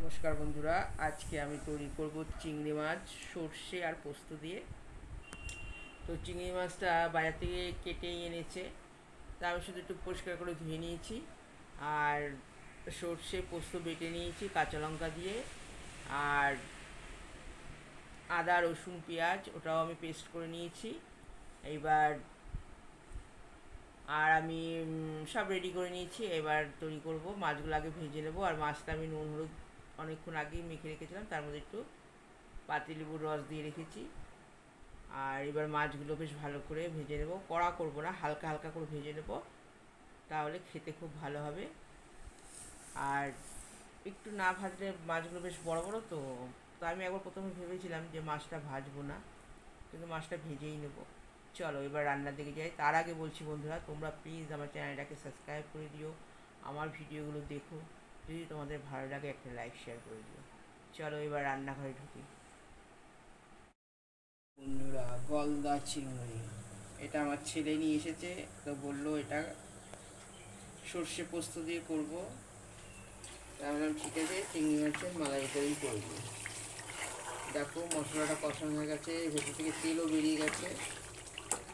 নমস্কার বন্ধুরা, আজকে আমি তৈরি করব চিংড়ি মাছ সর্ষে আর পোস্ত দিয়ে। তো চিংড়ি মাছটা বাজার থেকে কেটেই এনেছে, তা আমি শুধু একটু পরিষ্কার করে ধুয়ে নিয়েছি। আর সর্ষে পোস্ত বেটে নিয়েছি কাঁচা লঙ্কা দিয়ে। আর আদা রসুন পেঁয়াজ ওটাও আমি পেস্ট করে নিয়েছি। এইবার আমি সব রেডি করে নিয়েছি। এবার তৈরি করব, মাছগুলো আগে ভেজে নেবো। আর মাছটা আমি নুন হলুদ অনেকক্ষণ আগেই মেখে রেখেছিলাম, তার মধ্যে একটু পাতিলেবুর রস দিয়ে রেখেছি। আর এবার মাছগুলো বেশ ভালো করে ভেজে নেবো, কড়া করব না, হালকা হালকা করে ভেজে নেবো, তাহলে খেতে খুব ভালো হবে। আর একটু না ভাজলে মাছগুলো বেশ বড় বড় তো, আমি একবার প্রথমে ভেবেছিলাম যে মাছটা ভাজবো না, কিন্তু মাছটা ভেজেই নেবো। চলো এবার রান্নার দিকে যাই। তার আগে বলছি বন্ধুরা, তোমরা প্লিজ আমার চ্যানেলটাকে সাবস্ক্রাইব করে দিও, আমার ভিডিওগুলো দেখো, যদি তোমাদের ভালো লাগে একটা লাইক শেয়ার করে দিও। চলো এবার রান্নাঘরে ঢুকি। বন্ধুরা, গলদা চিংড়ি, এটা আমার ছেলে নিয়ে এসেছে, তো বললো এটা সর্ষে পোস্ত দিয়ে করবো। তাই বললাম ঠিক আছে, চিংড়ি মাছের মালাইকারি করবো। দেখো মশলাটা কষানো হয়ে গেছে, ভেতর থেকে তেলও বেরিয়ে গেছে।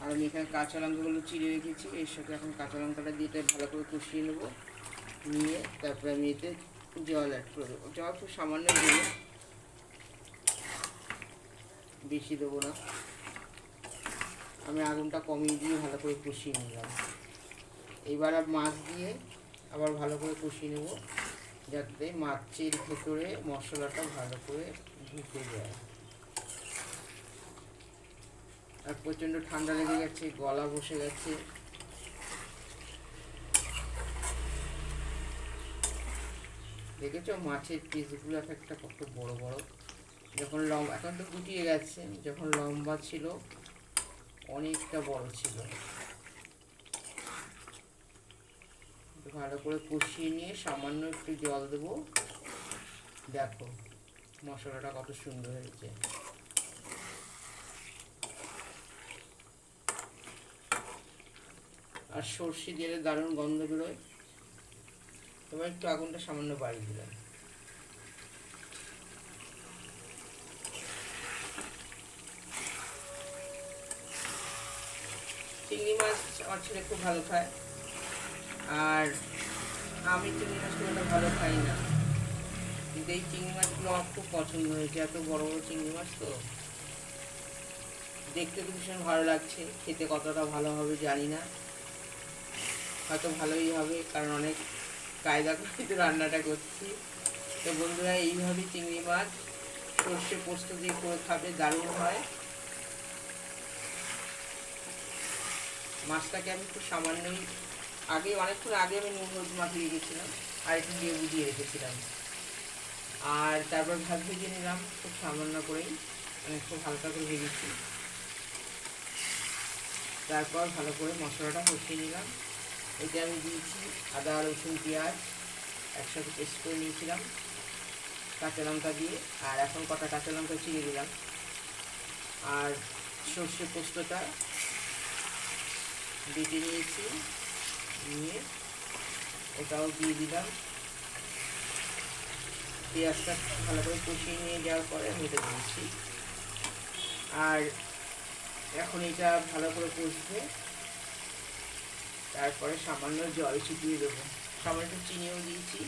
আর আমি এখানে কাঁচা লঙ্কাগুলো চিড়ে রেখেছি, এর সাথে এখন কাঁচা লঙ্কাটা দিয়ে এটা ভালো করে কষিয়ে নেবো। নিয়ে তারপরে আমি এতে জল অ্যাড করে দেবো। জল খুব সামান্য দেবো, বেশি দেবো না। আমি আগুনটা কমিয়ে দিয়ে ভালো করে কষিয়ে নিলাম। এইবার মাছ দিয়ে আবার ভালো করে কষিয়ে নেব, যাতে মাছের ভেতরে মশলাটা ভালো করে ঢুকে যায়। আর প্রচণ্ড ঠান্ডা লেগে গেছে, গলা বসে গেছে। দেখেছো মাছের পিসগুলো একটা কত বড় বড়। যখন লম্বা, এখন তো গুটিয়ে গেছে, যখন লম্বা ছিল অনেকটা বড় ছিল। ভালো করে কষিয়ে নিয়ে সামান্য একটু জল দেবো। দেখো মশলাটা কত সুন্দর হয়েছে। আর সর্ষে দিয়ে দারুণ গন্ধ বেরোয়। এবার একটু আগুনটা সামান্য বাড়িয়ে দিলাম। চিংড়ি মাছ আমার ছেলে খুব ভালো খায়, আর আমি চিংড়ি মাছ খুব একটা ভালো খাই না, কিন্তু এই চিংড়ি মাছগুলো আমার খুব পছন্দ হয়েছে। এত বড় বড় চিংড়ি মাছ তো, দেখতে তো ভীষণ ভালো লাগছে, খেতে কতটা ভালো হবে জানি না, হয়তো ভালোই হবে, কারণ অনেক কায়দা করে তো রান্নাটা করছি। তো বন্ধুরা, এইভাবে চিংড়ি মাছ সর্ষে পোস্ত দিয়ে করে খাবে, দারুণ হয়। মাছটাকে আমি একটু সামান্যই অনেকক্ষণ আগে আমি নুন হলুদ মাখিয়ে রেখেছিলাম, আর একটু লেবু দিয়ে রেখেছিলাম। আর তারপর ভাত ভেজে নিলাম খুব সামান্য করেই, মানে খুব হালকা করে ভেজেছি। তারপর ভালো করে মশলাটা কষিয়ে নিলাম। এতে আমি দিয়েছি আদা রসুন পেঁয়াজ একসাথে পেস্ট করে নিয়েছিলাম কাঁচা লঙ্কা দিয়ে। আর এখন কটা কাঁচা লঙ্কা চিড়ে দিলাম। আর সর্ষে পোস্তটা বেটে নিয়েছি, নিয়ে ওটাও দিয়ে দিলাম। পেঁয়াজটা ভালো করে কষিয়ে নিয়ে যাওয়ার পরে আমি এটা দিয়েছি। আর এখন এটা ভালো করে কষবে, তারপরে সামান্য জল ছিটিয়ে দেবো, সামান্য একটু চিনিও দিয়েছি।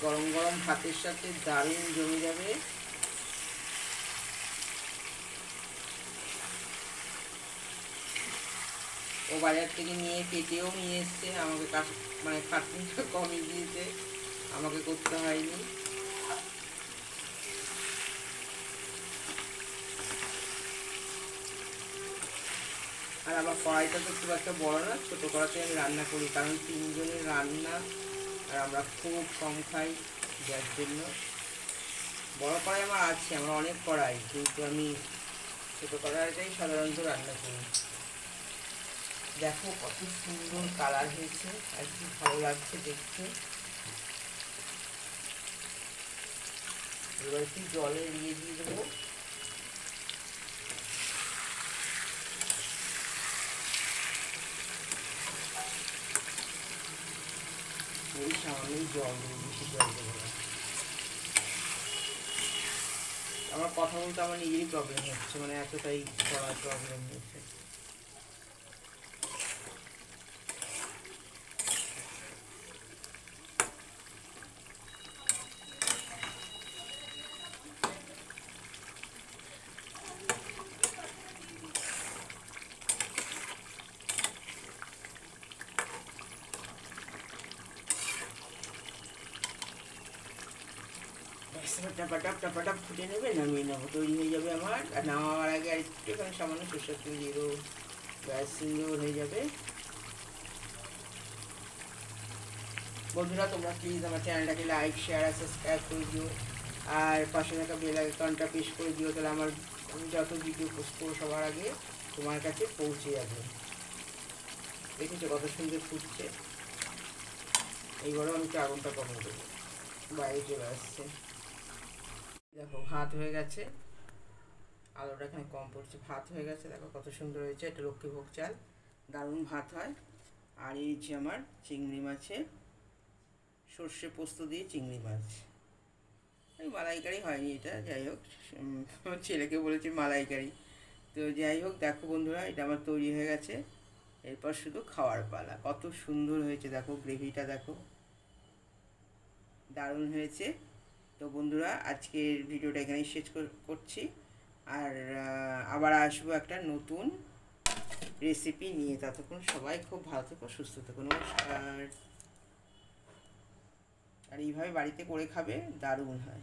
গরম গরম ভাতের সাথে দারুণ জমে যাবে। ও বাজার থেকে নিয়ে কেটেও নিয়ে এসছে, আমাকে মানে খাটনিটা কমিয়ে দিয়েছে, আমাকে করতে হয়নি। আর আমার কড়াইটা তো খুব একটা বড় না, ছোটো কড়াতে আমি রান্না করি, কারণ তিনজনের রান্না আর আমরা খুব কম খাই, যার জন্য বড় কড়াই আমার আছে, আমার অনেক কড়াই, কিন্তু আমি ছোটো কড়াইটাই সাধারণত রান্না করি। দেখো কত সুন্দর কালার হয়েছে, আর কি ভালো লাগছে দেখতে। এবার একটু জলে দিয়ে দেবো। এই সামান্যই জল দেবো, বেশি জল দেবো না। আমার কথা বলতে আমার নিজেরই প্রবলেম হচ্ছে, মানে এতটাই করার প্রবলেম হচ্ছে। টাপাটাপ টাপাটাপ ফুটে নেবে, নামিয়ে নেবো, তৈরি হয়ে যাবে আমার। আর নামাবার আগে আর একটু এখানে সামান্য সরষের তেল দিয়ে দেবো, ব্যাস সুন্দর হয়ে যাবে। বন্ধুরা তোমরা প্লিজ আমার চ্যানেলটাকে লাইক শেয়ার আর সাবস্ক্রাইব করে দিও, আর পাশে থাকা বেল আইকনটা প্রেস করে দিও, তাহলে আমার আমি যত ভিডিও পোস্ট করবো সবার আগে তোমার কাছে পৌঁছে যাবে। দেখেছো কত সুন্দর ফুটছে। এইবারও আমি একটু আগুনটা কমিয়ে দেবো, বাইরে চলে আসছে। দেখো ভাত হয়ে গেছে, আলোটা এখানে কম পড়ছে, ভাত হয়ে গেছে, দেখো কত সুন্দর হয়েছে। এটা লক্ষ্মীভোগ চাল, দারুণ ভাত হয়। আর এই যে আমার চিংড়ি মাছে সর্ষে পোস্ত দিয়ে চিংড়ি মাছ, এই মালাইকারি হয়নি এটা, যাই হোক আমার ছেলেকে বলেছি মালাইকারি। তো যাই হোক দেখো বন্ধুরা, এটা আমার তৈরি হয়ে গেছে। এরপর শুধু খাওয়ার পালা। কত সুন্দর হয়েছে দেখো, গ্রেভিটা দেখো, দারুণ হয়েছে। তো বন্ধুরা আজকের ভিডিওটা এখানেই শেষ করছি, আর আবার আসবো একটা নতুন রেসিপি নিয়ে। ততক্ষণ সবাই খুব ভালো থেকো, সুস্থ থেকো, নমস্কার। আর এইভাবে বাড়িতে করে খাবে, দারুণ হয়।